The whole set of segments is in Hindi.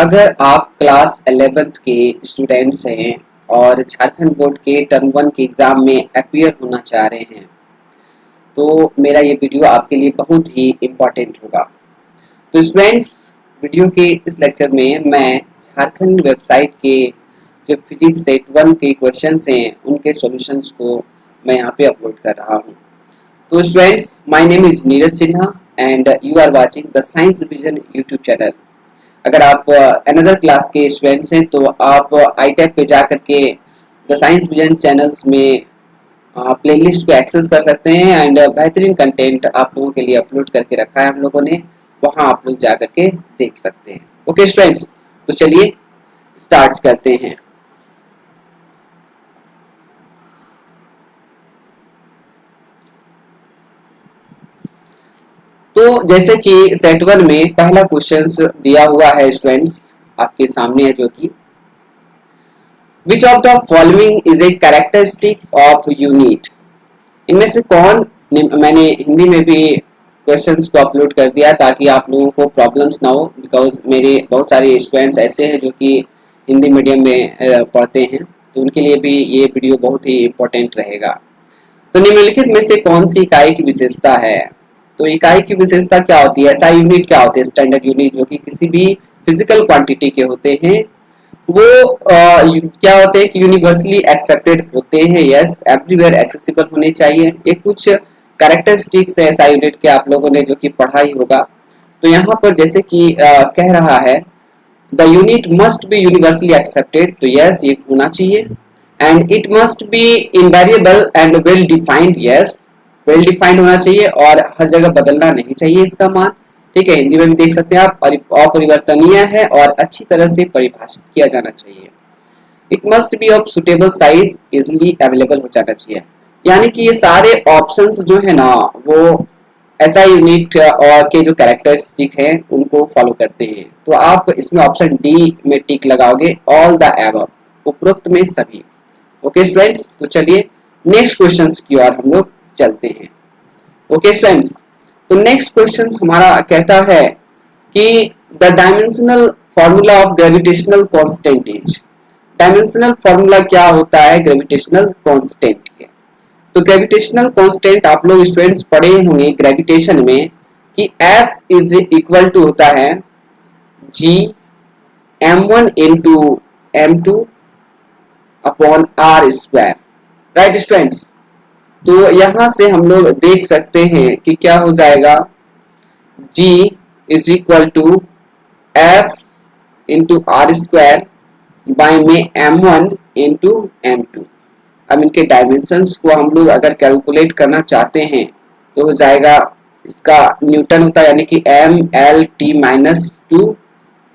अगर आप क्लास 11th के स्टूडेंट्स हैं और झारखंड बोर्ड के टर्म 1 के एग्जाम में अपीयर होना चाह रहे हैं तो मेरा ये वीडियो आपके लिए बहुत ही इम्पोर्टेंट होगा। तो स्टूडेंट्स, वीडियो के इस लेक्चर में मैं झारखंड वेबसाइट के जो फिजिक्स सेट 1 के क्वेश्चंस हैं उनके सॉल्यूशंस को मैं यहाँ पे अपलोड कर रहा हूँ। तो students, my name is Neeraj Sinha and you are watching the science revision YouTube channel. अगर आप अनदर क्लास के स्टूडेंट्स हैं तो आप iTab पे जा करके द साइंस विजन चैनल्स में प्लेलिस्ट को एक्सेस कर सकते हैं एंड बेहतरीन कंटेंट आप लोगों के लिए अपलोड करके रखा है हम लोगों ने, वहां आप लोग जा करके देख सकते हैं। ओके स्टूडेंट्स, तो चलिए स्टार्ट करते हैं। तो जैसे कि सेट 1 में पहला क्वेश्चन दिया हुआ है स्टूडेंट्स, आपके सामने है, जो कि विच of the following is a characteristics of unit. इनमें से कौन, मैंने हिंदी में भी क्वेश्चंस को अपलोड कर दिया ताकि आप लोगों को प्रॉब्लम्स ना हो, बिकॉज मेरे बहुत सारे स्टूडेंट्स ऐसे हैं जो कि हिंदी मीडियम में पढ़ते हैं, तो उनके लिए भी ये वीडियो बहुत ही इम्पोर्टेंट रहेगा। तो निम्नलिखित में से कौन सी इकाई की विशेषता है? तो इकाई की विशेषता क्या होती है? ऐसा यूनिट क्या होते हैं? स्टैंडर्ड यूनिट जो कि किसी भी फिजिकल क्वांटिटी के होते हैं वो क्या होते हैं कि यूनिवर्सली एक्सेप्टेड होते हैं। यस, एवरीवेयर एक्सेसिबल होने चाहिए। ये कुछ कैरेक्टरिस्टिक्स है ऐसा यूनिट के, आप लोगों ने जो कि पढ़ा ही होगा। तो यहाँ पर जैसे कि कह रहा है the unit must be universally accepted, तो यस ये होना चाहिए। And it must be invariable and well defined, yes well defined होना चाहिए और हर जगह बदलना नहीं चाहिए इसका मान। ठीक है, हिंदी में भी देख सकते हैं आप, अपरिवर्तनीय है और अच्छी तरह से परिभाषित किया जाना चाहिए। It must be of suitable size, easily available हो जाना चाहिए। यानी कि ये सारे ऑप्शंस जो है ना वो ऐसा यूनिट और के जो कैरेक्टरिस्टिक है उनको फॉलो करते हैं। तो आप इसमें ऑप्शन डी में टिक लगाओगे, ऑल द एबव, उपरोक्त में सभी। ओके स्टूडेंट्स, तो चलिए नेक्स्ट क्वेश्चंस की ओर हम लोग चलते हैं। ओके स्टूडेंट्स, तो नेक्स्ट क्वेश्चन हमारा कहता है कि the dimensional formula of gravitational constant is. Dimensional formula क्या होता है ग्रेविटेशनल कांस्टेंट के? तो ग्रेविटेशनल कांस्टेंट आप लोग स्टूडेंट्स पढ़े होंगे ग्रेविटेशन में कि F इज इक्वल टू होता है G m1 into m2 upon r square. Right students, तो यहां से हम लोग देख सकते हैं कि क्या हो जाएगा, G is equal to F into r square by में m1 इंटू m2। अब इनके डायमेंशंस को हम लोग अगर कैलकुलेट करना चाहते हैं तो हो जाएगा, इसका न्यूटन होता है यानी कि m(L)T-2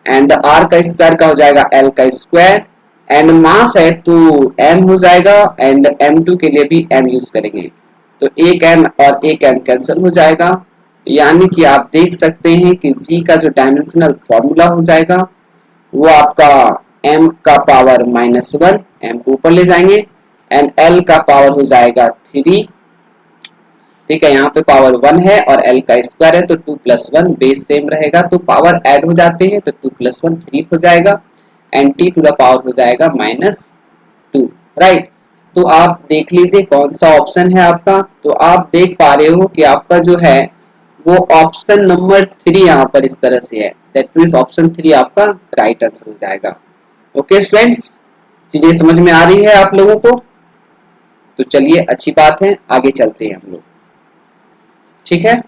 एंड r का स्क्वायर का हो जाएगा l का स्क्वायर एंड मास है तो m हो जाएगा एंड m2 के लिए भी m यूज करेंगे, तो एक m और एक m कैंसिल हो जाएगा। यानी कि आप देख सकते हैं कि g का जो डायमेंशनल फॉर्मूला हो जाएगा वो आपका m का पावर -1, m को ऊपर ले जाएंगे एंड l का पावर हो जाएगा 3। ठीक है, यहाँ पे पावर 1 है और l का स्क्वायर है तो 2 + 1 बेस सेम रहेगा, तो पावर ऐड हो जाते हैं तो 2 + 1 3 हो जाएगा and t to the power हो जाएगा -2। राइट, तो आप देख लीजिए कौन सा ऑप्शन है आपका। तो आप देख पा रहे हो कि आपका जो है वो ऑप्शन नंबर 3 यहाँ पर इस तरह से है, दैट मींस ऑप्शन 3 आपका राइट आंसर हो जाएगा। ओके स्टूडेंट्स, चीजें समझ में आ रही है आप लोगों को? तो चलिए अच्छी बात है, आगे चलते हैं हम लोग। ठीक है,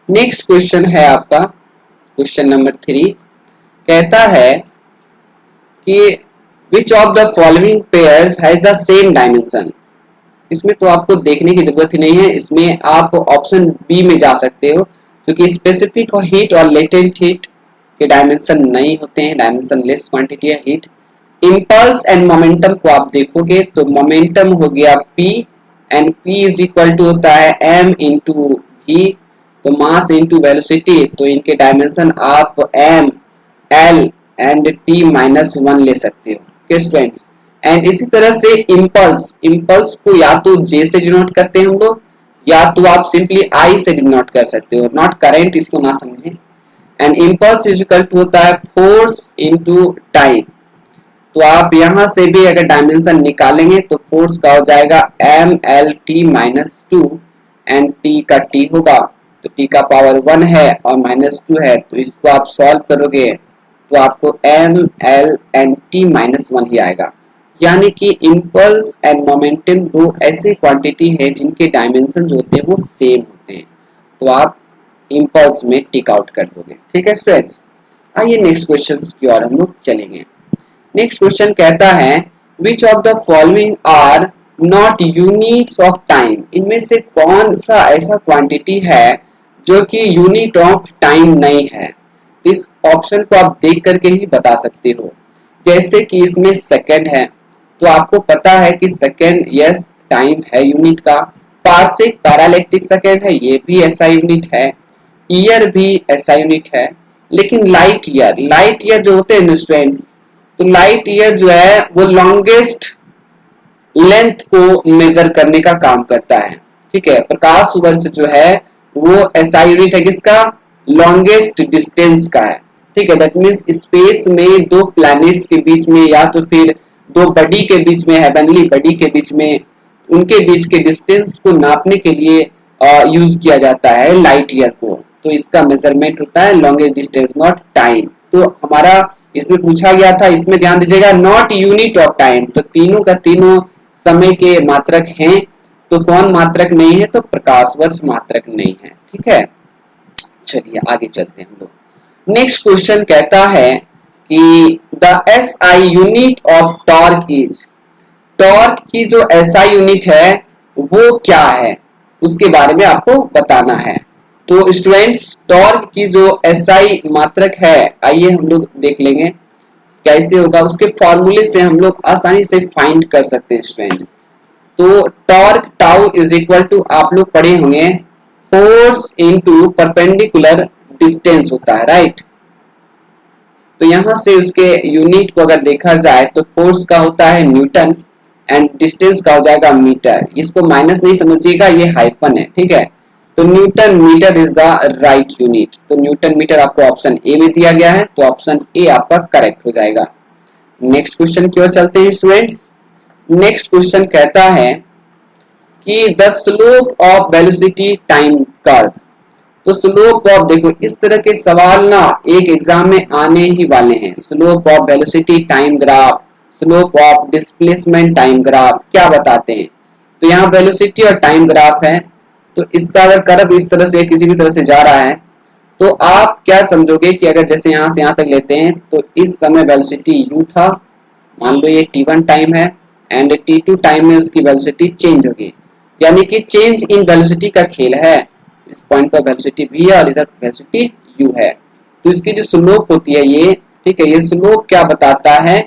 नेक्स्ट क्वेश्चन है आपका क्वेश्चन नंबर 3, कहता है कि विच of the following pairs has the same dimension. इसमें तो आपको देखने की जरूरत ही नहीं है, इसमें आप ऑप्शन बी में जा सकते हो क्योंकि स्पेसिफिक हीट और लेटेंट हीट के डायमेंशन नहीं होते हैं, डायमेंशन लेस क्वांटिटी है हीट। इम्पल्स एंड मोमेंटम को आप देखोगे तो मोमेंटम हो गया p and p is equal to होता है m इंटू v, तो मास इंटू वेलोसिटी, तो इनके डायमेंशन आप m l एंड t-1 ले सकते हो। ओके स्टूडेंट्स, एंड इसी तरह से इम्पल्स को या तो j से डिनोट करते हैं हम लोग या तो आप सिंपली आई से डिनोट कर सकते हो, नॉट करंट, इसको ना समझें। And impulse is equal to होता है फोर्स इनटू टाइम। तो आप यहां से भी अगर डायमेंशन निकालेंगे तो फोर्स का हो जाएगा mlt-2 एंड t का t होगा, तो t का पावर 1 है और -2 है, तो इसको आप सॉल्व करोगे तो आपको ml एंड t-1 ही आएगा। यानी कि इम्पल्स एंड मोमेंटम दो ऐसी क्वांटिटी है जिनके डायमेंशन जो होते हैं वो सेम होते हैं, तो आप इम्पल्स में टिक आउट कर दोगे। ठीक है स्टूडेंट्स, आइए नेक्स्ट क्वेश्चन की ओर हम लोग चलेंगे। नेक्स्ट क्वेश्चन कहता है which of the following are not units of time. इनमें से कौन सा ऐसा क्वांटिटी है जो कि यूनिट ऑफ टाइम नहीं है। इस ऑप्शन को आप देख करके ही बता सकते हो। जैसे कि इसमें सेकंड है, तो आपको पता है कि सेकंड यस टाइम है यूनिट का। पार्सिक पैरालैक्टिक सेकंड है, ये भी ऐसा यूनिट है। ईयर भी ऐसा यूनिट है। लेकिन लाइट ईयर जो होते हैं स्टूडेंट्स, तो लाइट ईयर जो है वो लॉन्गेस्ट लेंथ को मेजर करने का काम करता है। ठीक है, प्रकाश वर्ष जो है वो ऐसा यूनिट है किसका, लॉन्गेस्ट डिस्टेंस का है। ठीक है, दैट मींस स्पेस में दो प्लैनेट्स के बीच में या तो फिर दो बॉडी के बीच में, हेवनली बॉडी के बीच में, उनके बीच के डिस्टेंस को नापने के लिए यूज किया जाता है लाइट ईयर को। तो इसका मेजरमेंट होता है लॉन्गेस्ट डिस्टेंस, नॉट टाइम। तो हमारा इसमें पूछा गया था, इसमें ध्यान दीजिएगा नॉट यूनिट ऑफ टाइम, तो तीनों का तीनों समय के मात्रक हैं। तो कौन मात्रक नहीं है, तो प्रकाश वर्ष मात्रक नहीं है। ठीक है, चलिए आगे चलते हैं हम लोग। नेक्स्ट क्वेश्चन कहता है कि the SI unit of torque is. Torque की जो एसआई यूनिट है वो क्या है, उसके बारे में आपको बताना है। तो स्टूडेंट्स, टॉर्क की जो एसआई मात्रक है, आइए हम लोग देख लेंगे कैसे होगा। उसके फॉर्मूले से हम लोग आसानी से फाइंड कर सकते हैं स्टूडेंट्स। तो torque tau is equal to, आप लोग पढ़े होंगे, फोर्स इनटू परपेंडिकुलर डिस्टेंस होता है, राइट। तो यहां से उसके यूनिट को अगर देखा जाए तो फोर्स का होता है न्यूटन एंड डिस्टेंस का हो जाएगा मीटर। इसको माइनस नहीं समझिएगा, ये हाइफन है। ठीक है, तो newton metre is the right unit. तो न्यूटन मीटर आपको ऑप्शन ए में दिया गया है, तो ऑप्शन ए आपका करेक्ट हो जाएगा। नेक्स्ट क्वेश्चन की ओर चलते हैं स्टूडेंट्स। नेक्स्ट क्वेश्चन कहता है कि the slope of velocity time curve. तो स्लोप ऑफ, देखो इस तरह के सवाल ना एक एग्जाम में आने ही वाले हैं। Slope of velocity time graph, slope of displacement time graph क्या बताते हैं। तो यहाँ वेलोसिटी और टाइम ग्राफ है, तो इसका अगर कर्व इस तरह से किसी भी तरह से जा रहा है तो आप क्या समझोगे कि अगर जैसे यहाँ से यहाँ तक लेते हैं तो इस समय वेलोसिटी u था, मान लो ये t1 टाइम है एंड t2 टाइम में उसकी वेलोसिटी चेंज होगी, यानी कि चेंज इन वेलोसिटी का खेल है। इस पॉइंट पर वेलोसिटी v है और इधर वेलोसिटी u है। तो इसकी जो स्लोप होती है ये, ठीक है, ये स्लोप क्या बताता है,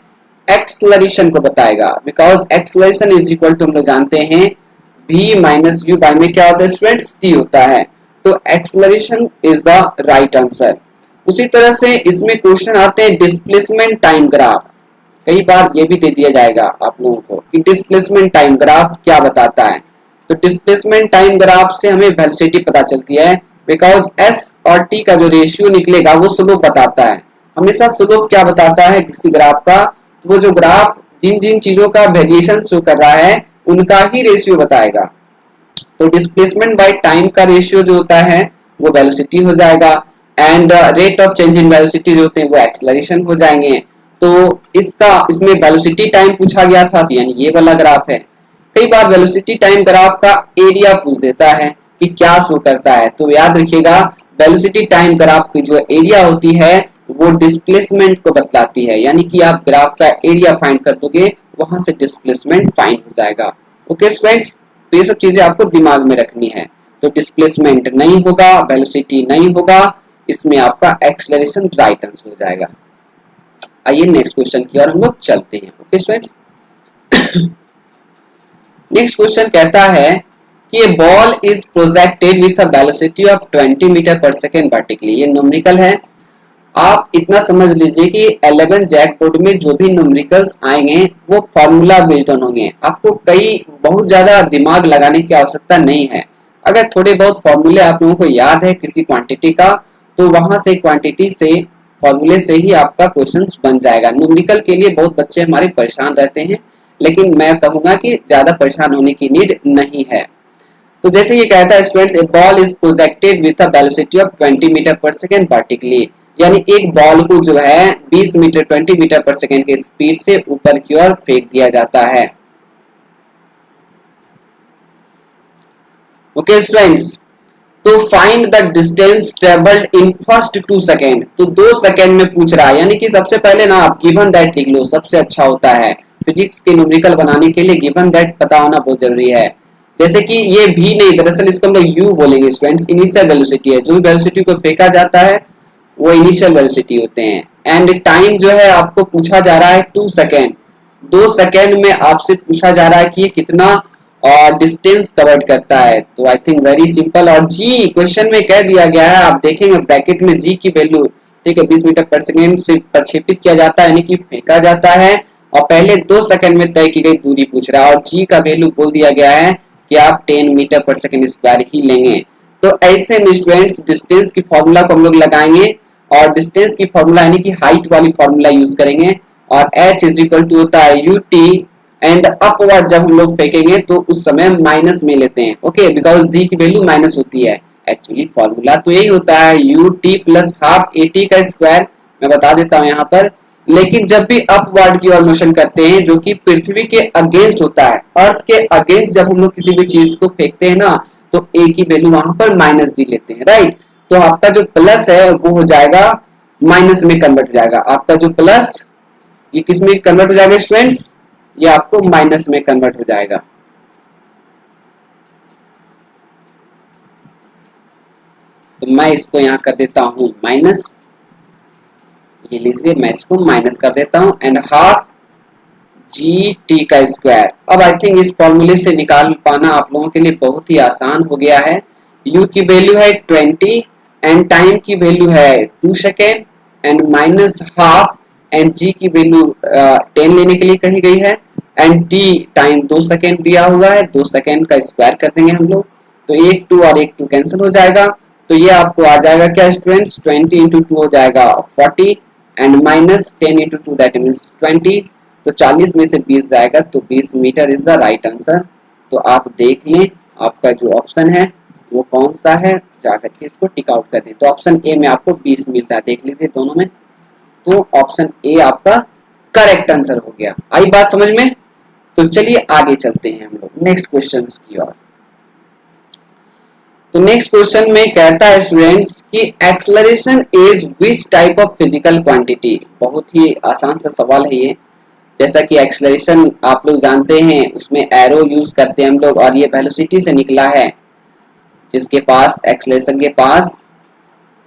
एक्सेलरेशन को बताएगा। Because acceleration is equal to हम लोग जानते हैं v माइनस u बाय में क्या होता है स्टूडेंट्स, t होता है। तो acceleration is the right answer. उसी तरह से इसमें क्वेश्चन आते हैं डिस्प्लेसमेंट टाइम ग्राफ। कई बार ये भी दे दिया जाएगा आप लोगों को कि डिस्प्लेसमेंट टाइम ग्राफ क्या बताता है। तो डिस्प्लेसमेंट टाइम ग्राफ से हमें वेलोसिटी पता चलती है, बिकॉज s और t का जो रेशियो निकलेगा वो स्लोप बताता है। हमेशा स्लोप क्या बताता है किसी ग्राफ का, तो वो जो ग्राफ जिन जिन चीजों का वेरिएशन शो कर रहा है उनका ही रेशियो बताएगा। तो डिस्प्लेसमेंट बाय टाइम का रेशियो जो होता है वो वेलोसिटी हो जाएगा and rate of change in velocity जो होते हैं वो एक्सेलरेशन हो जाएंगे। तो इसमें वेलोसिटी टाइम पूछा गया था, यानी ये वाला ग्राफ है। कई बार वेलोसिटी टाइम ग्राफ का एरिया पूछ देता है कि क्या शो करता है। तो याद रखिएगा वेलोसिटी टाइम ग्राफ की जो एरिया होती है वो डिस्प्लेसमेंट को बतलाती है, यानी कि आप ग्राफ का एरिया फाइंड कर दोगे, वहां से डिस्प्लेसमेंट फाइंड हो जाएगा। ओके स्टूडेंट्स, तो ये सब चीजें आपको दिमाग में रखनी है। तो डिस्प्लेसमेंट नहीं होगा, वेलोसिटी नहीं होगा, इसमें आपका एक्सेलरेशन राइट आंसर हो जाएगा। आइए नेक्स्ट क्वेश्चन की ओर हम लोग चलते हैं। ओके स्टूडेंट्स, नेक्स्ट क्वेश्चन कहता है कि a ball is projected with a velocity of 20 metre per second vertically. ये न्यूमेरिकल है। आप इतना समझ लीजिए कि 11 जैक बोर्ड में जो भी न्यूमेरिकल्स आएंगे वो फॉर्मूला बेस्ड ऑन होंगे। आपको बहुत ज्यादा दिमाग लगाने की आवश्यकता नहीं है। अगर थोड़े बहुत फॉर्मूले आप लोगों को याद है किसी क्वांटिटी का, तो वहां से क्वांटिटी से फॉर्मूले से ही आपका क्वेश्चन बन जाएगा। न्यूमेरिकल के लिए बहुत बच्चे हमारे परेशान रहते हैं, लेकिन मैं कहूंगा कि ज्यादा परेशान होने की नीड नहीं है। तो जैसे ये कहता है students, a ball is projected with a velocity of 20 metre per second vertically, यानी एक बॉल को जो है 20 मीटर 20 मीटर पर सेकेंड के स्पीड से ऊपर की ओर फेंक दिया जाता है। ओके स्टूडेंट्स, तो find the distance travelled in first 2 second, तो 2 सेकेंड में पूछ रहा है, यानी कि सबसे पहले ना आप गिवन दैट लिख लो, सबसे अच्छा होता है फिजिक्स के न्यूमेरिकल बनाने के लिए गिवन दैट पता होना बहुत जरूरी है। जैसे कि ये भी नहीं, दरअसल इसको हम लोग यू बोलेंगे स्टूडेंट्स, इनिशियल वेलोसिटी है, जो भी वेलोसिटी को फेंका जाता है वो इनिशियल वेलोसिटी होते हैं। एंड टाइम जो है आपको पूछा जा रहा है 2 सेकेंड, 2 सेकेंड में आपसे पूछा जा रहा है कि ये कितना और डिस्टेंस कवर्ड करता है, तो आई थिंक वेरी सिंपल। और जी क्वेश्चन में कह दिया गया है, आप देखेंगे ब्रैकेट में जी की वैल्यू, ठीक है, 20 मीटर पर सेकेंड से प्रक्षेपित किया जाता है, यानी कि फेंका जाता है, और पहले 2 सेकेंड में तय की गई दूरी पूछ रहा है, और जी का वैल्यू बोल दिया गया है कि आप 10 मीटर पर सेकेंड स्क्वायर ही लेंगे। तो ऐसे में स्टूडेंट्स डिस्टेंस की फॉर्मूला को हम लोग लगाएंगे, और डिस्टेंस की फॉर्मूला यानी कि हाइट वाली फॉर्मूला यूज करेंगे, और h इज इक्वल टू होता है ut, एंड अपवर्ड जब हम लोग फेंकेंगे तो उस समय माइनस में लेते हैं, ओके, बिकॉज जी की वैल्यू माइनस होती है। एक्चुअली फॉर्मूला तो यही होता है ut प्लस हाफ at का स्क्वायर, मैं बता देता हूँ यहाँ पर। लेकिन जब भी अपवर्ड की ओर मोशन करते हैं, जो कि पृथ्वी के अगेंस्ट होता है, अर्थ के अगेंस्ट जब हम लोग किसी भी चीज को फेंकते हैं ना, तो a की वैल्यू वहां पर माइनस जी लेते हैं, राइट। तो आपका जो प्लस है वो हो जाएगा माइनस में कन्वर्ट हो जाएगा, आपका जो प्लस ये किस में कन्वर्ट हो जाएगा स्टूडेंट्स, ये आपको माइनस में कन्वर्ट हो जाएगा। तो मैं इसको यहां कर देता हूं माइनस, ये लीजिए मैं इसको माइनस कर देता हूं, एंड हाफ जी टी का स्क्वायर। अब आई थिंक इस फॉर्मूले से निकाल पाना आप लोगों के लिए बहुत ही आसान हो गया है। u की वैल्यू है 20 एंड टाइम की वैल्यू है 2 second and minus half, and g की वैल्यू 10 लेने के लिए कही गई है, एंड t टाइम 2 सेकेंड दिया हुआ है, 2 सेकेंड का स्क्वायर कर देंगे हम लोग, तो 1 2 और 1 2 कैंसिल हो जाएगा। तो ये आपको आ जाएगा क्या स्टूडेंट्स, 20 इंटू 2 हो जाएगा 40, and minus 10 into 2 that means 20, तो 40 में से 20 जाएगा, तो 20 metre is the right answer. तो आप देख लें आपका जो ऑप्शन है वो कौन सा है, जाकर के इसको टिक आउट कर दें। तो ऑप्शन ए में आपको 20 मिलता है, देख लीजिए दोनों में, तो ऑप्शन ए आपका करेक्ट आंसर हो गया। आई बात समझ में? तो चलिए आगे चलते हैं हम लोग नेक्स्ट क्वेश्चन की ओर। तो नेक्स्ट क्वेश्चन में कहता है स्टूडेंट्स कि acceleration is which type of physical quantity. बहुत ही आसान सा सवाल है ये। जैसा कि एक्सेलरेशन आप लोग जानते हैं, उसमें एरो यूज करते हैं हम लोग, और ये वेलोसिटी से निकला है, जिसके पास एक्सेलरेशन के पास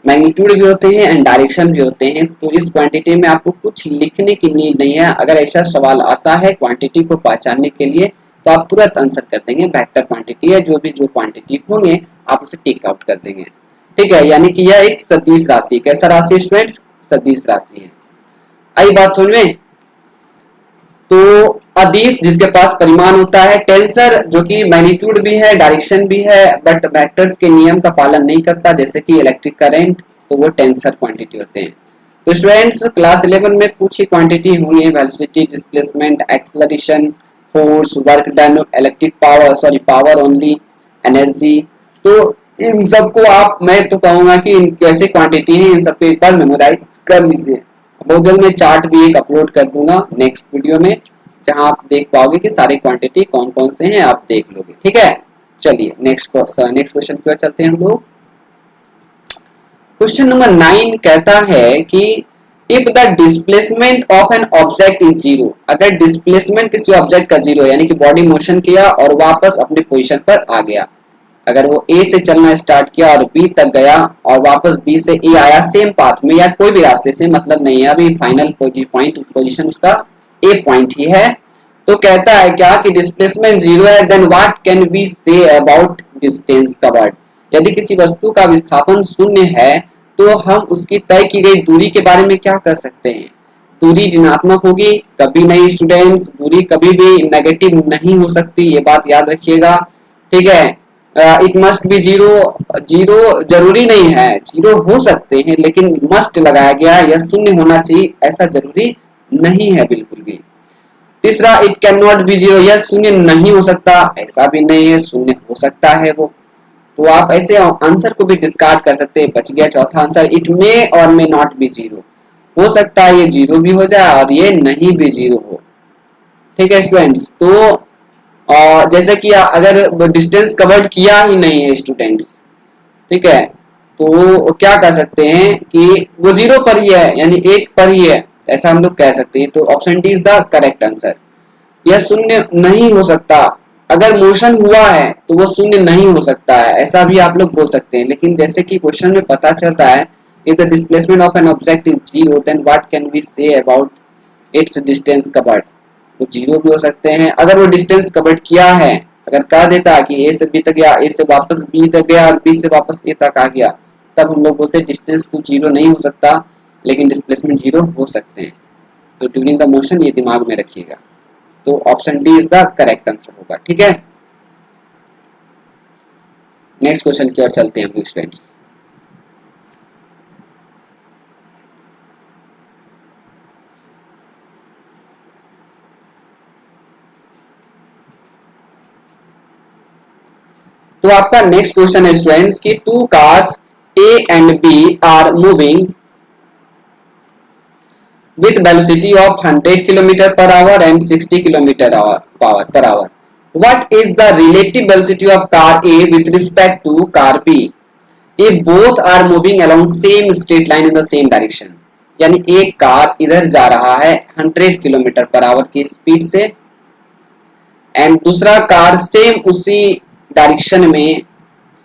मैग्नीट्यूड भी होते हैं एंड डायरेक्शन भी होते हैं। तो इस क्वांटिटी में आपको कुछ लिखने की नीड नहीं है। अगर ऐसा सवाल आता है क्वांटिटी को पहचानने के लिए, तो आप तुरंत आंसर कर देंगे वेक्टर क्वांटिटी है, जो भी जो क्वांटिटी होंगे आप उसे टिक आउट कर देंगे, ठीक है। यानी कि यह एक सदिश राशि, कैसा राशि स्टूडेंट्स, सदिश राशि है। आई बात समझ में? तो अदिश जिसके पास परिमाण होता है, टेंसर जो कि मैग्नीट्यूड भी है डायरेक्शन भी है, बट वेक्टर्स के नियम का पालन नहीं करता, जैसे कि इलेक्ट्रिक करंट, तो वो टेंसर क्वांटिटी होते हैं। तो स्टूडेंट्स क्लास 11 में कुछ ही क्वांटिटी होंगी, velocity, displacement, acceleration, force, work done, electric power, sorry power only, energy. तो इन सबको आप, मैं तो कहूंगा कि इन कैसे क्वांटिटी है, इन सबको एक बार मेमोराइज कर लीजिए। बहुत जल्द मैं चार्ट भी एक अपलोड कर दूंगा नेक्स्ट वीडियो में, जहां आप देख पाओगे कि सारे क्वांटिटी कौन कौन से हैं, आप देख लोगे, ठीक है। चलिए नेक्स्ट क्वेश्चन की ओर चलते हैं हम लोग। क्वेश्चन नंबर 9 कहता है कि if the displacement of an object is zero, अगर डिस्प्लेसमेंट किसी ऑब्जेक्ट का जीरो, यानी कि बॉडी मोशन किया और वापस अपने पोजीशन पर आ गया, अगर वो ए से चलना स्टार्ट किया और बी तक गया और वापस बी से ए आया सेम पाथ में या कोई भी रास्ते से, मतलब नहीं है, अभी फाइनल पोजीशन उसका ए पॉइंट ही है, तो कहता है क्या कि डिस्प्लेसमेंट जीरो है, then what can we say about distance covered. यदि किसी वस्तु का विस्थापन शून्य है, तो हम उसकी तय की गई दूरी के बारे में क्या कर सकते हैं। दूरी ऋणात्मक होगी, कभी नहीं स्टूडेंट्स, दूरी कभी भी नेगेटिव नहीं हो सकती, ये बात याद रखिएगा, ठीक है। It must be zero. Zero जरूरी नहीं है, जीरो हो सकते हैं लेकिन मस्ट लगाया गया है, यह शून्य होना चाहिए ऐसा जरूरी नहीं है बिल्कुल भी। तीसरा, it can not be zero, यह शून्य नहीं हो सकता, ऐसा भी नहीं है, शून्य हो सकता है वो। तो आप ऐसे आंसर को भी डिस्कार्ड कर सकते हैं। बच गया चौथा आंसर, इट मे और मे नॉट बी जीरो, हो सकता है ये जीरो भी हो जाए और ये नहीं भी जीरो हो। ठीक है स्टूडेंट्स, तो जैसे कि अगर डिस्टेंस कवर्ड किया ही नहीं है स्टूडेंट्स, ठीक है, तो क्या कर सकते हैं कि वो जीरो पर ही है यानी एक पर ही है, ऐसा हम लोग कह सकते हैं। तो option D is the correct answer. यह शून्य नहीं हो सकता, अगर मोशन हुआ है तो वो शून्य नहीं हो सकता है, ऐसा भी आप लोग बोल सकते हैं। लेकिन जैसे कि क्वेश्चन में पता चलता है, if the displacement of an object is zero then what can we say about its distance covered. वो जीरो भी हो सकते हैं, अगर वो डिस्टेंस कवर्ड किया है, अगर कह देता कि ए से बी तक गया, ए से वापस बी तक गया और बी से वापस ए तक आ गया, तब हम लोग बोलते हैं डिस्टेंस तो जीरो नहीं हो सकता लेकिन डिस्प्लेसमेंट जीरो हो सकते हैं। तो ड्यूरिंग द मोशन ये दिमाग में रखिएगा। तो option D is the correct answer होगा। ठीक है, नेक्स्ट क्वेश्चन की ओर चलते हैं हम स्टूडेंट्स। तो आपका नेक्स्ट क्वेश्चन है स्टूडेंट्स कि two cars A and B are moving with velocity of 100 km per hour and 60 km per hour. What is the relative velocity of car A with respect to car B if both are moving along same straight line in the same direction? यानी एक कार इधर जा रहा है 100 किलोमीटर पर आवर की स्पीड से एंड दूसरा कार सेम उसी डायरेक्शन में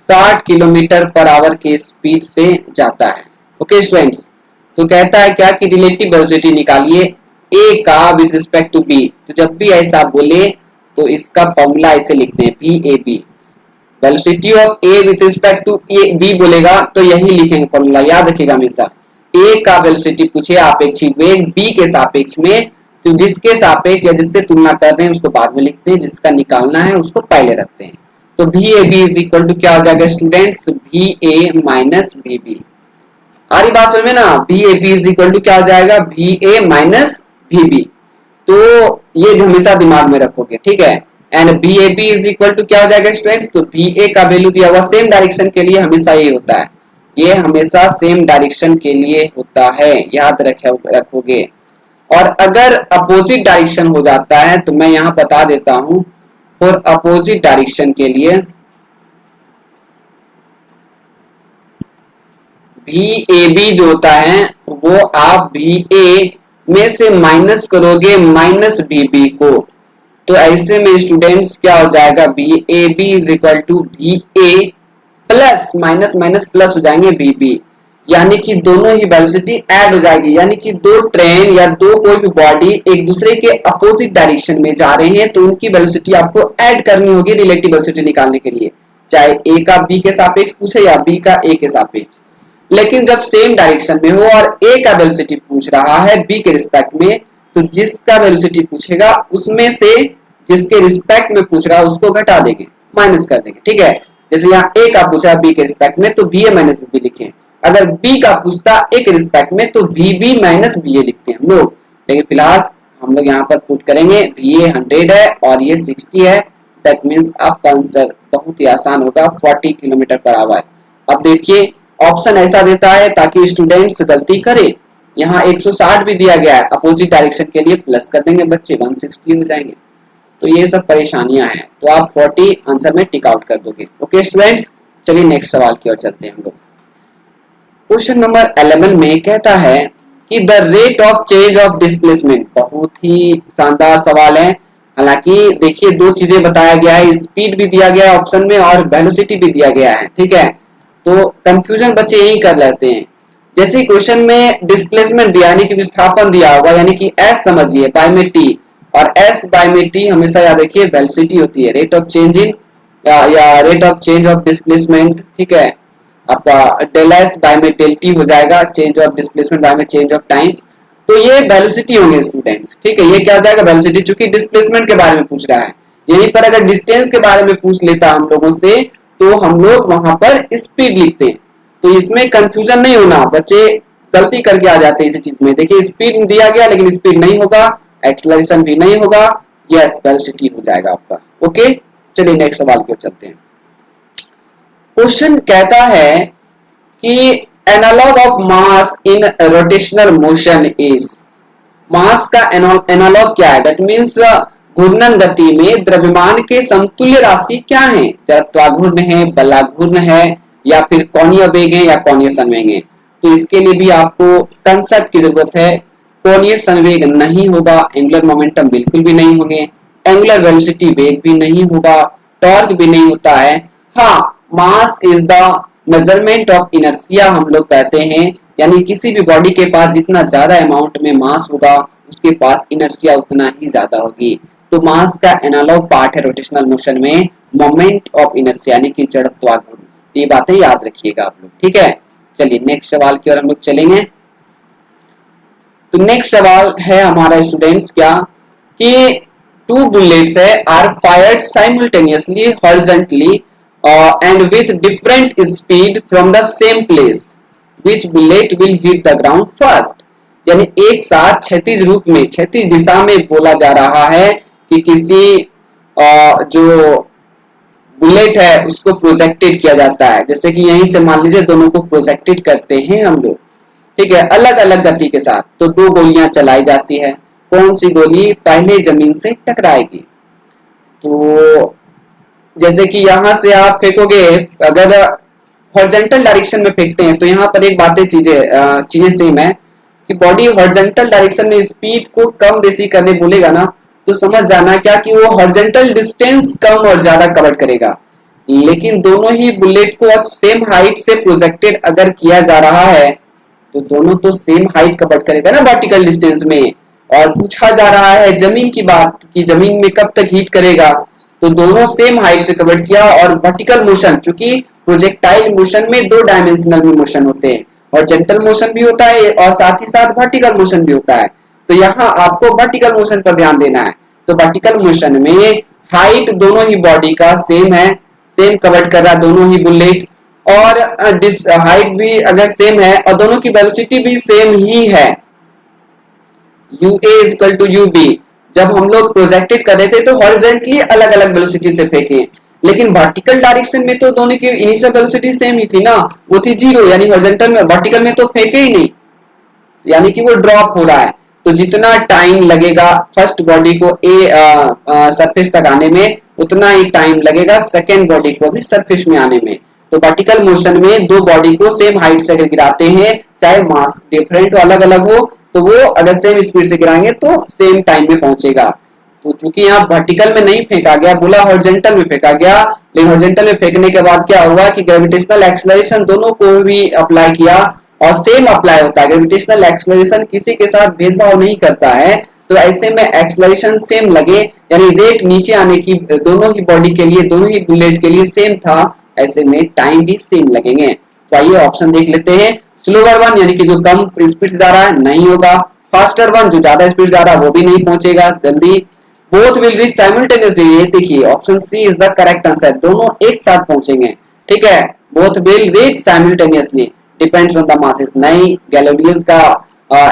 60 किलोमीटर पर आवर के स्पीड से जाता है। ओके स्टूडेंट्स, तो कहता है क्या कि रिलेटिव वेलोसिटी निकालिए ए का विद रिस्पेक्ट टू बी। तो जब भी ऐसा बोले तो इसका फॉर्मूला ऐसे लिखते हैं P A B. Velocity of A with respect to A B बोलेगा तो यही लिखेंगे फॉर्मूला, याद रखिएगा हमेशा। ए का वेलोसिटी पूछे आपेक्षिक वेग बी के सापेक्ष में, तो जिसके सापेक्ष या जिससे तुलना कर रहे हैं उसको बाद में लिखते हैं, जिसका निकालना है उसको पहले रखते हैं। तो V A B is equal to क्या हो जाएगा students, V A minus B B. आ रही बात समझ में ना, B A B is equal to क्या हो जाएगा, B A minus B B. तो ये हमेशा दिमाग में रखोगे, ठीक है। And B A B is equal to क्या हो जाएगा स्टूडेंट्स, तो बी ए का वैल्यू दिया हुआ सेम डायरेक्शन के लिए हमेशा ये होता है, ये हमेशा सेम डायरेक्शन के लिए होता है, याद रखोगे। और अगर अपोजिट डायरेक्शन हो जाता है तो मैं यहाँ बता देता हूं, फॉर अपोजिट डायरेक्शन के लिए भी ए बी जो होता है वो आप भी ए में से माइनस करोगे माइनस बी बी को, तो ऐसे में स्टूडेंट्स क्या हो जाएगा, B A B is equal to B A plus minus minus plus हो जाएंगे बी बी, यानी कि दोनों ही वेलोसिटी ऐड हो जाएगी। यानी कि दो ट्रेन या दो कोई भी बॉडी एक दूसरे के अपोजिट डायरेक्शन में जा रहे हैं तो उनकी वेलोसिटी आपको ऐड करनी होगी रिलेटिव वेलोसिटी निकालने के लिए, चाहे ए का बी के सापेक्ष पूछे या बी का ए के सापेक्ष। लेकिन जब सेम डायरेक्शन में हो और ए का वेलोसिटी पूछ रहा है बी के रिस्पेक्ट में, तो जिसका वेलोसिटी पूछेगा उसमें से जिसके रिस्पेक्ट में पूछ रहा है उसको घटा देंगे, माइनस कर देंगे, ठीक है। जैसे यहाँ ए का पूछा बी के रिस्पेक्ट में तो बी ए माइनस बी लिखे, अगर बी का पूछता ए के रिस्पेक्ट में तो बी बी माइनस बी ए लिखते हैं हम लोग। लेकिन फिलहाल हम लोग यहाँ पर पुट करेंगे बी ए 100 है और ये 60 है, दैट मीन्स आपका आंसर बहुत ही आसान होगा 40 किलोमीटर पर आवर। अब देखिए ऑप्शन ऐसा देता है ताकि स्टूडेंट्स गलती करे, यहाँ 160 भी दिया गया है, अपोजिट डायरेक्शन के लिए प्लस कर देंगे बच्चे 160 हो जाएंगे। तो ये सब परेशानियां हैं, तो आप 40 आंसर में टिक आउट कर दोगे। ओके स्टूडेंट्स, चलिए नेक्स्ट सवाल की ओर चलते हैं हम लोग। क्वेश्चन नंबर 11 में कहता है कि the rate of change of displacement, बहुत ही शानदार सवाल है। हालांकि देखिए दो चीजें बताया गया है, स्पीड भी दिया गया है ऑप्शन में और वेलोसिटी भी दिया गया है, ठीक है। तो कंफ्यूजन बच्चे यही कर लेते हैं। जैसे क्वेश्चन में डिस्प्लेसमेंट दिया यानी कि विस्थापन दिया होगा, यानी कि एस समझिए बाय में टी, और एस बाय में टी हमेशा याद रखिए वेलोसिटी होती है, रेट ऑफ चेंज इन या rate of change of displacement, ठीक है। आपका डेल एस बाय में डेल टी हो जाएगा, चेंज ऑफ डिस्प्लेसमेंट बाय में चेंज ऑफ टाइम। तो ये वेलोसिटी होंगे स्टूडेंट्स, ठीक है। ये क्या हो जाएगा वेलोसिटी, चूंकि डिस्प्लेसमेंट के बारे में पूछ रहा है। यहीं पर अगर डिस्टेंस के बारे में पूछ लेता हम लोगों से तो हम लोग वहां पर स्पीड लिखते हैं। तो इसमें कंफ्यूजन नहीं होना, बच्चे गलती करके आ जाते हैं इसी चीज में। देखिए स्पीड दिया गया लेकिन स्पीड नहीं होगा, एक्सेलरेशन भी नहीं होगा, यस वेलोसिटी हो जाएगा आपका। ओके, चलिए नेक्स्ट सवाल की ओर चलते हैं। क्वेश्चन कहता है कि analogue of mass in rotational motion is, mass का एनालॉग क्या है, दैट मींस घूर्णन गति में द्रव्यमान के समतुल्य राशि क्या है, जड़त्वाघूर्ण है, बलाघूर्ण है, या फिर कोणीय वेग है, या कोणीय संवेग है। तो इसके लिए भी आपको कंसेप्ट की जरूरत है। कोणीय संवेग नहीं होगा, एंगुलर मोमेंटम बिल्कुल भी नहीं होंगे, एंगुलर वेलोसिटी वेग भी नहीं होगा, टॉर्क भी नहीं होता है। हाँ, mass is the measurement of inertia हम लोग कहते हैं, यानी किसी भी बॉडी के पास जितना ज्यादा अमाउंट में मास होगा उसके पास इनर्शिया उतना ही ज्यादा होगी। तो मास का एनालॉग पार्ट है रोटेशनल मोशन में मोमेंट ऑफ इनर्शिया यानी कि जड़त्वाघूर्ण। ये बातें याद रखिएगा आप लोग, ठीक है। चलिए नेक्स्ट सवाल की ओर हम लोग चलेंगे। तो नेक्स्ट सवाल है हमारा स्टूडेंट्स क्या कि टू बुलेट्स है are fired simultaneously horizontally and with different speed from the same place, which bullet will hit the ground first. यानी एक साथ क्षैतिज रूप में, क्षैतिज दिशा में बोला जा रहा है कि किसी जो बुलेट है उसको प्रोजेक्टेड किया जाता है। जैसे कि यहीं से मान लीजिए दोनों को प्रोजेक्टेड करते हैं हम लोग, ठीक है, अलग अलग गति के साथ। तो दो गोलियां चलाई जाती है, कौन सी गोली पहले जमीन से टकराएगी। तो जैसे कि यहां से आप फेंकोगे, अगर हॉरिजॉन्टल डायरेक्शन में फेंकते हैं तो यहाँ पर एक बातें चीजें सेम है कि बॉडी हॉरिजॉन्टल डायरेक्शन में स्पीड को कम बेसी करने बोलेगा ना, तो समझ जाना क्या कि वो हॉरिजॉन्टल डिस्टेंस कम और ज्यादा कवर करेगा। लेकिन दोनों ही बुलेट को सेम हाइट से प्रोजेक्टेड अगर किया जा रहा है तो दोनों तो सेम हाइट कवर करेगा ना वर्टिकल डिस्टेंस में। और पूछा जा रहा है जमीन की बात कि जमीन में कब तक हिट करेगा, तो दोनों सेम हाइट से कवर किया। और वर्टिकल मोशन, चूंकि प्रोजेक्टाइल मोशन में दो डायमेंशनल में मोशन होते हैं, हॉरिजॉन्टल मोशन भी होता है और साथ ही साथ वर्टिकल मोशन भी होता है। तो यहाँ आपको वर्टिकल मोशन पर ध्यान देना है। तो वर्टिकल मोशन में हाइट दोनों ही बॉडी का सेम है, सेम कवर कर रहा है दोनों ही बुलेट, और हाइट भी अगर सेम है और दोनों की वेलोसिटी भी सेम ही है, UA is equal to UB। जब हम लोग प्रोजेक्टेड कर रहे थे तो हॉरिजॉन्टली अलग अलग वेलोसिटी से फेंके, लेकिन वर्टिकल डायरेक्शन में तो दोनों की इनिशियल वेलोसिटी सेम ही थी ना, वो थी 0। यानी हॉरिजॉन्टल में, वर्टिकल में तो फेंके ही नहीं, यानी कि वो ड्रॉप हो रहा है। तो जितना टाइम लगेगा फर्स्ट बॉडी को सरफेस तक आने में, उतना ही टाइम लगेगा सेकेंड बॉडी को भी सरफेस में आने में। तो वर्टिकल मोशन में दो बॉडी को सेम हाइट से अगर गिराते हैं, चाहे मास डिफरेंट हो, अलग अलग हो, तो वो अगर सेम स्पीड से गिराएंगे तो सेम टाइम में पहुंचेगा। तो चूंकि यहाँ वर्टिकल में नहीं फेंका गया, बोला हॉरिजॉन्टल में फेंका गया, लेकिन हॉरिजॉन्टल में फेंकने के बाद क्या हुआ कि ग्रेविटेशनल एक्सेलरेशन दोनों को भी अप्लाई किया और सेम अप्लाई होता है। ग्रेविटेशनल एक्सेलरेशन किसी के साथ भेदभाव नहीं करता है, तो ऐसे में एक्सेलरेशन सेम लगे, यानी रेट नीचे आने की दोनों ही बॉडी के लिए, दोनों ही बुलेट के लिए सेम था, ऐसे में टाइम भी सेम लगेंगे। तो आइए ऑप्शन देख लेते हैं। स्लोअर वन यानी कि जो कम स्पीड से जा रहा है नहीं होगा, फास्टर वन जो ज्यादा स्पीड जा रहा है वो भी नहीं पहुंचेगा जल्दी। बोथ विल रीच साइमल्टेनियसली, ये देखिए option C is the correct answer, दोनों एक साथ पहुंचेंगे, ठीक है। Both will reach simultaneously, depends on the masses. नहीं, गैलीलियोस का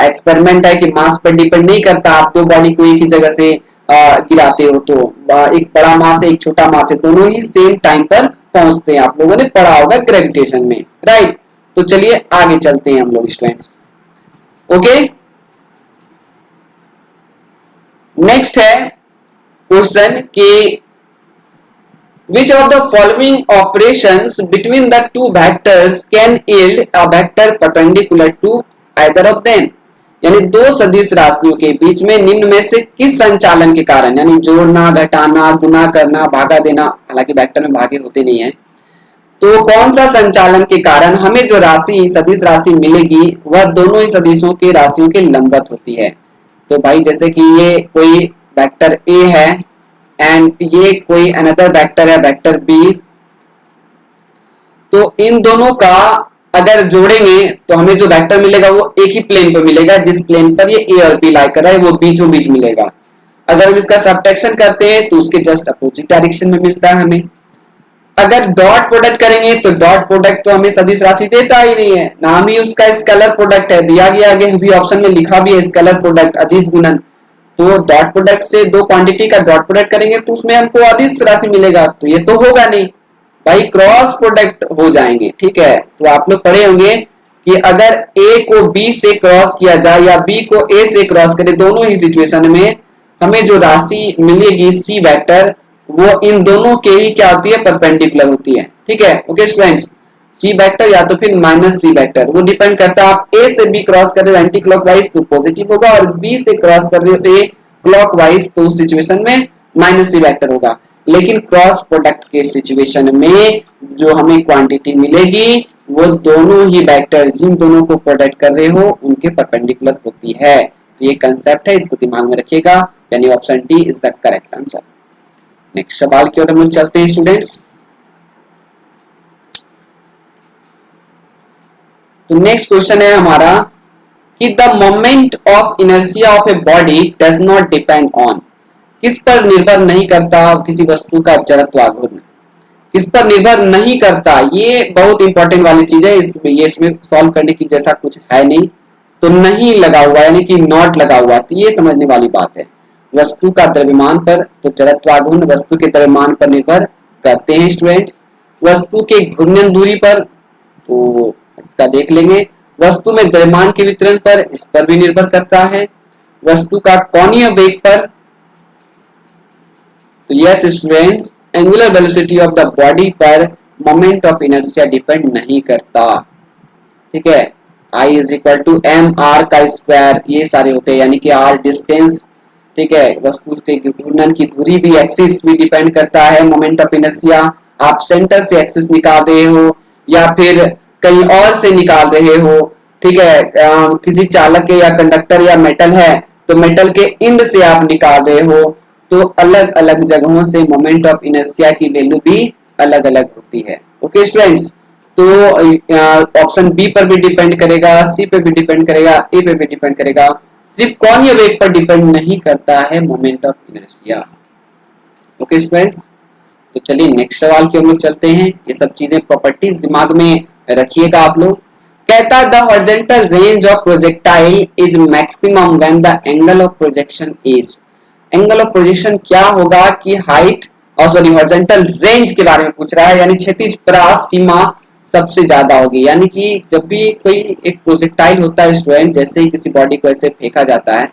एक्सपेरिमेंट है कि मास पर डिपेंड नहीं करता, आप दो बॉडी को एक ही जगह से गिराते हो तो एक बड़ा मास है एक छोटा मास है, दोनों ही सेम टाइम पर पहुंचते हैं। आप लोगों ने पढ़ा होगा ग्रेविटेशन में, राइट। तो चलिए आगे चलते हैं हम लोग स्टूडेंट्स। ओके, नेक्स्ट है क्वेश्चन कि which of the following operations between the two vectors can yield a vector perpendicular to either of them। यानी दो सदिश राशियों के बीच में निम्न में से किस संचालन के कारण, यानी जोड़ना, घटाना, गुना करना, भागा देना, हालांकि वेक्टर में भागे होते नहीं है, तो कौन सा संचालन के कारण हमें जो राशि सदिश राशि मिलेगी वह दोनों ही सदिशों के राशियों के लंबवत होती है। तो भाई जैसे कि ये कोई वेक्टर A है एंड ये कोई अनदर वेक्टर है वेक्टर B, तो इन दोनों का अगर जोड़ेंगे तो हमें जो वेक्टर मिलेगा वो एक ही प्लेन पर मिलेगा, जिस प्लेन पर ये A और B लाई कर रहा है वो बीचों बीच मिलेगा। अगर हम इसका सब्ट्रैक्शन करते हैं तो उसके जस्ट अपोजिट डायरेक्शन में मिलता है हमें। अगर डॉट प्रोडक्ट करेंगे तो डॉट प्रोडक्ट तो हमें सदिश राशि देता ही नहीं है, नाम ही उसका स्केलर प्रोडक्ट है, दिया गया आगे भी ऑप्शन में लिखा भी है स्केलर प्रोडक्ट अदिश गुणन। तो डॉट प्रोडक्ट से दो क्वांटिटी का डॉट प्रोडक्ट करेंगे तो उसमें हमको अदिश राशि मिलेगा, तो ये तो होगा नहीं भाई, क्रॉस प्रोडक्ट हो जाएंगे। ठीक है, तो आप लोग पढ़े होंगे कि अगर ए को बी से क्रॉस किया जाए या बी को ए से क्रॉस करे, दोनों ही सिचुएशन में हमें जो राशि मिलेगी सी वेक्टर वो इन दोनों के ही क्या होती है, परपेंडिकुलर होती है। ठीक है, ओके स्टूडेंट्स, सी वेक्टर या तो फिर माइनस सी वेक्टर, वो डिपेंड करता है आप ए से बी क्रॉस कर रहे हो एंटी क्लॉकवाइज तो पॉजिटिव होगा, और बी से क्रॉस कर रहे हो ए क्लॉकवाइज तो उस सिचुएशन में माइनस सी वेक्टर होगा। लेकिन क्रॉस प्रोडक्ट के सिचुएशन में जो हमें क्वांटिटी मिलेगी वो दोनों ही वेक्टर जिन दोनों को प्रोडक्ट कर रहे हो उनके परपेंडिकुलर होती है। तो ये कंसेप्ट है, इसको दिमाग में रखिएगा, यानी option D is the correct answer. Next सवाल की ओर हम चलते हैं स्टूडेंट्स। तो नेक्स्ट क्वेश्चन है हमारा कि the moment of inertia of a body does not depend on, किस पर निर्भर नहीं करता किसी वस्तु का जड़त्वाघूर्ण, किस पर निर्भर नहीं करता। ये बहुत इंपॉर्टेंट वाली चीज है, इसमें सॉल्व करने की जैसा कुछ है नहीं, तो नहीं लगा हुआ यानी कि नॉट लगा हुआ, तो ये समझने वाली बात है। वस्तु का द्रव्यमान पर, तो जड़त्वाघूर्ण वस्तु के द्रव्यमान पर निर्भर करते हैं स्टूडेंट्स। वस्तु के घूर्णन दूरी पर, तो इसका देख लेंगे। वस्तु में द्रव्यमान के वितरण पर, इस पर भी निर्भर करता है। वस्तु का कोणीय वेग पर, तो yes students, angular velocity of the body पर मोमेंट ऑफ इनर्शिया डिपेंड नहीं करता। ठीक है, I is equal to M R का स्क्वायर, ये सारे होते हैं, यानी कि आर डिस्टेंस। ठीक है, वस्तु से घूर्णन की दूरी भी, एक्सिस भी डिपेंड करता है मोमेंट ऑफ इनर्शिया। आप सेंटर से एक्सिस निकाल रहे हो या फिर कहीं और से निकाल रहे हो, ठीक है, किसी चालक के या कंडक्टर या मेटल है तो मेटल के इंड से आप निकाल रहे हो, तो अलग अलग जगहों से मोमेंट ऑफ इनर्शिया की वैल्यू भी अलग अलग होती है। ओके स्टूडेंट्स, तो ऑप्शन बी पर भी डिपेंड करेगा, सी पे भी डिपेंड करेगा, ए पे भी डिपेंड करेगा, सिर्फ कोणीय वेग पर डिपेंड नहीं करता है moment of inertia. Okay students, तो चलिए नेक्स्ट सवाल की ओर चलते हैं। ये सब चीजें प्रॉपर्टीज दिमाग में रखिएगा आप लोग। कहता है the horizontal range of projectile is maximum when the angle of projection is, angle of projection क्या होगा कि हाइट और सॉरी हॉरिजॉन्टल रेंज के बारे में पूछ रहा है, यानी क्षैतिज परास सीमा सबसे ज्यादा होगी। यानी कि जब भी कोई एक प्रोजेक्टाइल होता है स्टूडेंट, जैसे ही किसी बॉडी को ऐसे फेंका जाता है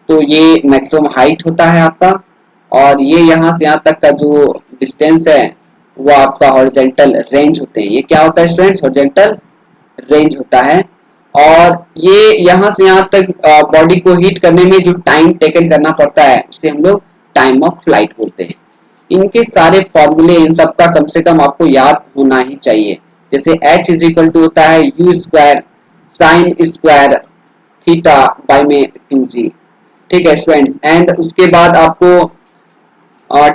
तो ये मैक्सिमम हाइट होता है आपका, और ये यहाँ से यहाँ तक का जो डिस्टेंस है वो आपका हॉरिजॉन्टल रेंज होते हैं। ये क्या होता है स्टूडेंट्स, हॉरिजॉन्टल रेंज होता है। और ये यहाँ से यहाँ तक बॉडी को हीट करने में जो टाइम टेकन करना पड़ता है उसे हम लोग टाइम ऑफ फ्लाइट बोलते हैं। इनके सारे फॉर्मूले, इन सब का कम से कम आपको याद होना ही चाहिए। जैसे h इज इक्वल टू होता है u square sine square theta by में 2g। ठीक है स्टूडेंट्स, एंड उसके बाद आपको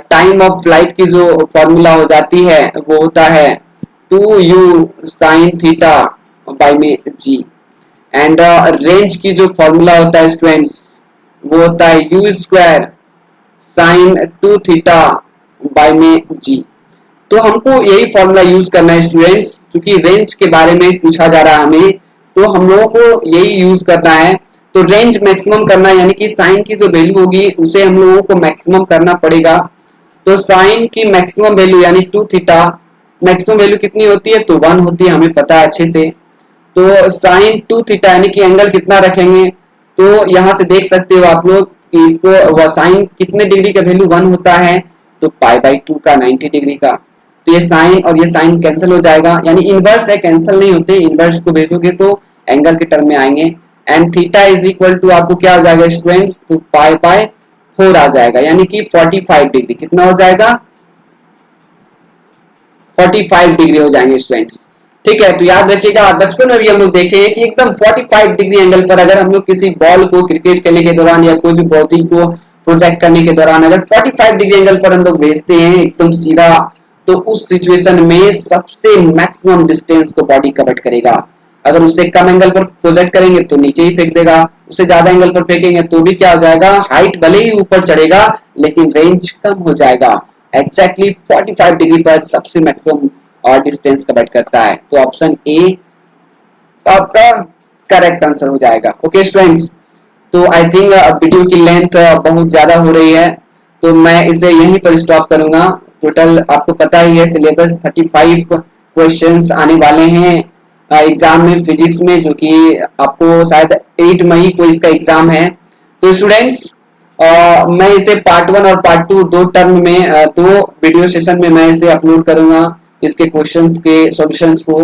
टाइम ऑफ फ्लाइट की जो फॉर्मूला हो जाती है वो होता है 2u साइन थीटा बाई में g, एंड रेंज की जो फॉर्मूला होता है स्टूडेंट्स वो होता है u square sine 2 theta by में g। तो हमको यही फॉर्मूला यूज करना है स्टूडेंट्स, क्योंकि रेंज के बारे में पूछा जा रहा है हमें, तो हम लोगों को यही यूज करना है। तो रेंज मैक्सिमम करना है, यानी कि साइन की जो वैल्यू होगी उसे हम लोगों को मैक्सिमम करना पड़ेगा। तो साइन की मैक्सिमम वैल्यू यानी 2 थीटा, मैक्सिमम वैल्यू कितनी होती है, तो 1 होती है, हमें पता है अच्छे से। तो साइन 2 थीटा यानी कि एंगल कितना रखेंगे, तो यहाँ से देख सकते हो आप लोग कि इसको साइन कितने डिग्री का वैल्यू 1 होता है, तो पाई बाई 2 का 90 डिग्री का। तो ये साइन और ये साइन कैंसिल हो जाएगा, यानी इनवर्स है, कैंसिल नहीं होते, इनवर्स को भेजोगे तो एंगल के टर्म में आएंगे। And theta is equal to आपको क्या हो जाएगा स्टूडेंट्स, तो पाई बाय 4 आ जाएगा, यानी कि 45 डिग्री। कितना हो जाएगा, 45 डिग्री हो जाएंगे स्टूडेंट्स। ठीक है, तो याद रखिएगा, बचपन में भी हम लोग देखे हैं कि एकदम 45 डिग्री एंगल पर अगर हम लोग किसी बॉल को क्रिकेट खेलने के दौरान या कोई भी बॉडी को प्रोजेक्ट करने के दौरान अगर 45 डिग्री एंगल पर हम लोग भेजते हैं एकदम सीधा, तो उस सिचुएशन में सबसे मैक्सिमम डिस्टेंस को बॉडी कवर करेगा। अगर उससे कम एंगल पर प्रोजेक्ट करेंगे तो नीचे ही फेंक देगा, उससे ज्यादा एंगल पर फेंकेंगे तो भी क्या हो जाएगा, हाइट भले ही ऊपर चढ़ेगा लेकिन रेंज कम हो जाएगा। एग्जैक्टली 45 डिग्री पर सबसे मैक्सिमम और डिस्टेंस कवर करता है। तो ऑप्शन ए आपका करेक्ट आंसर हो जाएगा। ओके स्टूडेंट्स, तो आई थिंक वीडियो की लेंथ बहुत ज्यादा हो रही है, तो मैं इसे यहीं पर स्टॉप करूंगा। टोटल आपको पता ही है सिलेबस 35 क्वेश्चंस आने वाले हैं एग्जाम में फिजिक्स में, जो कि आपको शायद 8 मई को इसका एग्जाम है। तो स्टूडेंट्स मैं इसे पार्ट 1 और पार्ट 2 दो टर्म में दो वीडियो सेशन में मैं इसे अपलोड करूंगा इसके क्वेश्चंस के सॉल्यूशंस को।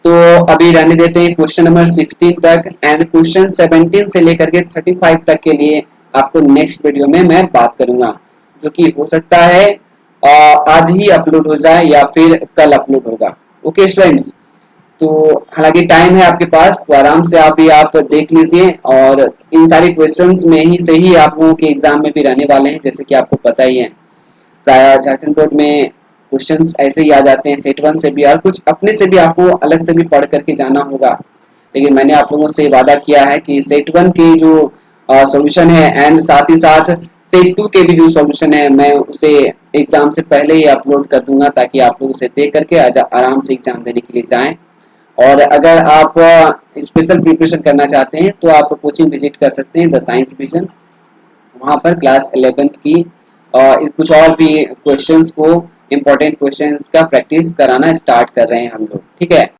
तो अभी रहने देते हैं क्वेश्चन नंबर 16 तक, एंड क्वेश्चन 17 से लेकर के 35 तक के लिए आपको नेक्स्ट वीडियो में मैं बात करूंगा, जो कि हो सकता है आज ही अपलोड हो जाए या फिर कल अपलोड होगा। ओके स्टूडेंट्स, तो हालांकि टाइम है आपके पास, तो आराम से आप देख लीजिए, और इन सारे क्वेश्चंस में ही से ही आप लोगों के एग्जाम में भी रहने वाले हैं, जैसे कि आपको पता ही है। प्राय झारखंड बोर्ड में क्वेश्चंस ऐसे ही आ जाते हैं, सेट 1 से भी, और कुछ अपने से भी आपको अलग से भी पढ़ करके जाना होगा। लेकिन मैंने आप लोगों से वादा किया है कि सेट 1 के जो सॉल्यूशन है एंड साथ ही साथ सेट 2 के भी जो सॉल्यूशन है, मैं उसे एग्जाम से पहले ही अपलोड कर दूंगा, ताकि आप लोग उसे देख करके आराम से एग्जाम देने के लिए जाएं। और अगर आप स्पेशल प्रिपरेशन करना चाहते हैं तो आप कोचिंग विजिट कर सकते हैं द साइंस विजन। वहाँ पर क्लास 11 की कुछ और भी क्वेश्चंस को, इम्पोर्टेंट क्वेश्चंस का प्रैक्टिस कराना स्टार्ट कर रहे हैं हम लोग, ठीक है।